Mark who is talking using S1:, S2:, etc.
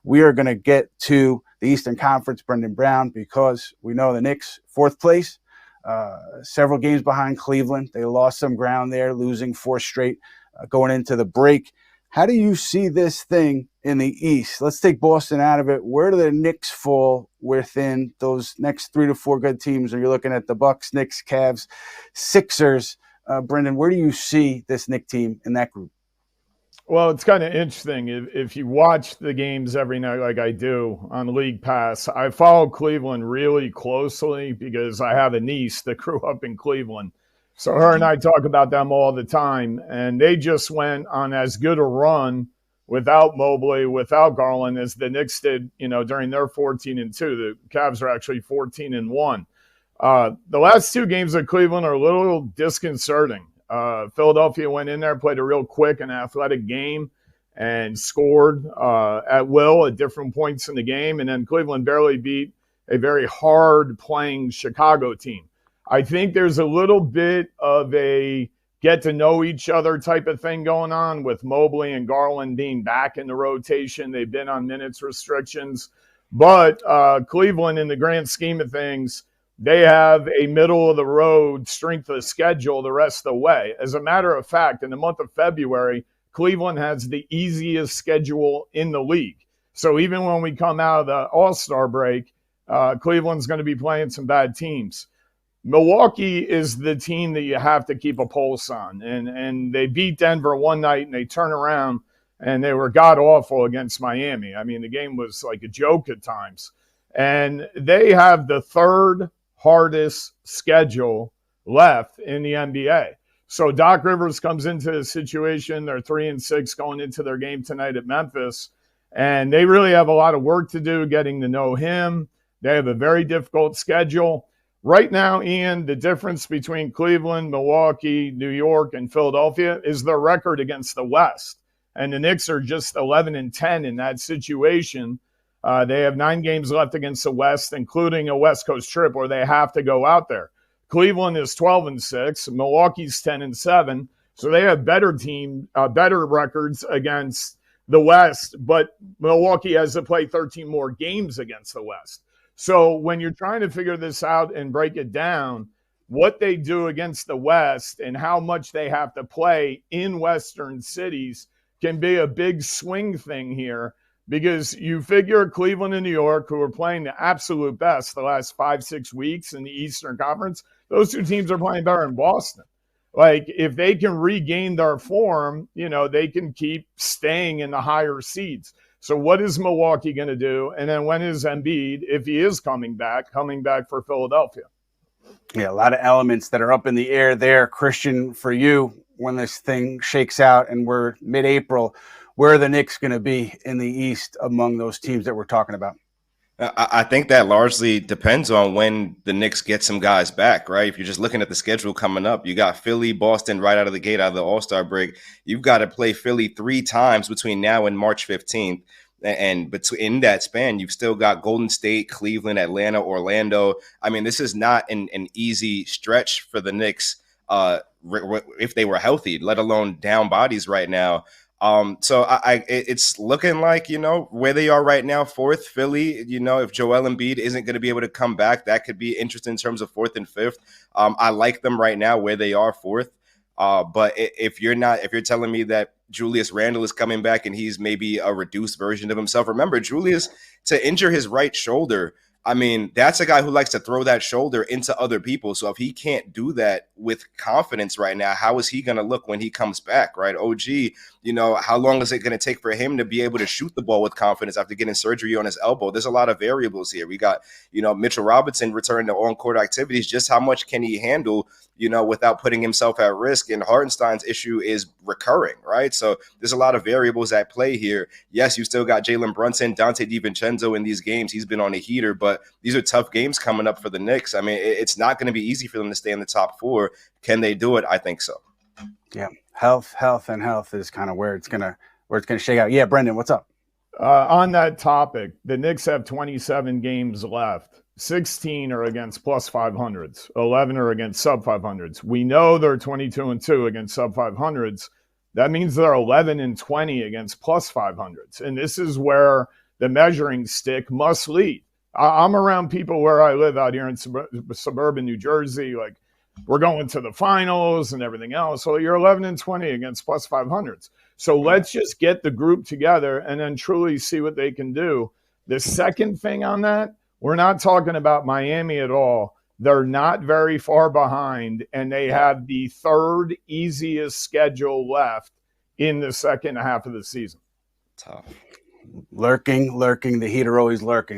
S1: we are going to get to the Eastern Conference, Brendan Brown, because we know the Knicks, 4th place, several games behind Cleveland. They lost some ground there, losing 4 straight going into the break. How do you see this thing in the East? Let's take Boston out of it. Where do the Knicks fall within those next 3 to 4 good teams? Are you looking at the Bucks, Knicks, Cavs, Sixers? Brendan, where do you see this Knicks team in that group?
S2: Well, it's kind of interesting. If you watch the games every night like I do on League Pass, I follow Cleveland really closely because I have a niece that grew up in Cleveland. So her and I talk about them all the time, and they just went on as good a run without Mobley, without Garland, as the Knicks did, during their 14-2. The Cavs are actually 14-1. The last 2 games of Cleveland are a little disconcerting. Philadelphia went in there, played a real quick and athletic game, and scored at will at different points in the game. And then Cleveland barely beat a very hard-playing Chicago team. I think there's a little bit of a get-to-know-each-other type of thing going on with Mobley and Garland being back in the rotation. They've been on minutes restrictions. But Cleveland, in the grand scheme of things, they have a middle-of-the-road strength of schedule the rest of the way. As a matter of fact, in the month of February, Cleveland has the easiest schedule in the league. So even when we come out of the All-Star break, Cleveland's going to be playing some bad teams. Milwaukee is the team that you have to keep a pulse on. And they beat Denver one night, and they turn around, and they were god-awful against Miami. I mean, the game was like a joke at times. And they have the 3rd hardest schedule left in the NBA. So Doc Rivers comes into the situation. They're 3-6 going into their game tonight at Memphis. And they really have a lot of work to do getting to know him. They have a very difficult schedule. Right now, Ian, the difference between Cleveland, Milwaukee, New York, and Philadelphia is their record against the West. And the Knicks are just 11-10 in that situation. They have 9 games left against the West, including a West Coast trip where they have to go out there. Cleveland is 12-6. Milwaukee's 10-7. So they have better records against the West, but Milwaukee has to play 13 more games against the West. So when you're trying to figure this out and break it down, what they do against the West and how much they have to play in Western cities can be a big swing thing here, because you figure Cleveland and New York, who are playing the absolute best the last 5-6 weeks in the Eastern Conference, those 2 teams are playing better in Boston. Like, if they can regain their form, they can keep staying in the higher seeds. So what is Milwaukee going to do? And then when is Embiid, if he is coming back for Philadelphia?
S1: Yeah, a lot of elements that are up in the air there. Kristian, for you, when this thing shakes out and we're mid-April, where are the Knicks going to be in the East among those teams that we're talking about?
S3: I think that largely depends on when the Knicks get some guys back, right? If you're just looking at the schedule coming up, you got Philly, Boston right out of the gate, out of the All-Star break. You've got to play Philly 3 times between now and March 15th. And in that span, you've still got Golden State, Cleveland, Atlanta, Orlando. I mean, this is not an easy stretch for the Knicks if they were healthy, let alone down bodies right now. So it's looking like, where they are right now, 4th, Philly, if Joel Embiid isn't going to be able to come back, that could be interesting in terms of 4th and 5th. I like them right now where they are, 4th. But if you're telling me that Julius Randle is coming back and he's maybe a reduced version of himself, remember, Julius, to injure his right shoulder, I mean, that's a guy who likes to throw that shoulder into other people. So if he can't do that with confidence right now, how is he going to look when he comes back, right? OG, how long is it going to take for him to be able to shoot the ball with confidence after getting surgery on his elbow? There's a lot of variables here. We got, Mitchell Robinson returning to on-court activities. Just how much can he handle, without putting himself at risk? And Hartenstein's issue is recurring, right? So there's a lot of variables at play here. Yes, you still got Jalen Brunson, Dante DiVincenzo in these games. He's been on a heater, but these are tough games coming up for the Knicks. I mean, it's not going to be easy for them to stay in the top 4. Can they do it? I think so.
S1: Yeah, health is kind of where it's gonna shake out. Yeah, Brendan, what's up?
S2: On that topic, the Knicks have 27 games left. 16 are against plus 500s. 11 are against sub 500s. We know they're 22-2 against sub 500s. That means they're 11-20 against plus 500s. And this is where the measuring stick must lead. I'm around people where I live out here in suburban New Jersey. Like, we're going to the finals and everything else. So you're 11-20 against plus 500s. So let's just get the group together and then truly see what they can do. The second thing on that, we're not talking about Miami at all. They're not very far behind, and they have the third easiest schedule left in the second half of the season.
S3: Tough.
S1: Lurking. The Heat are always lurking.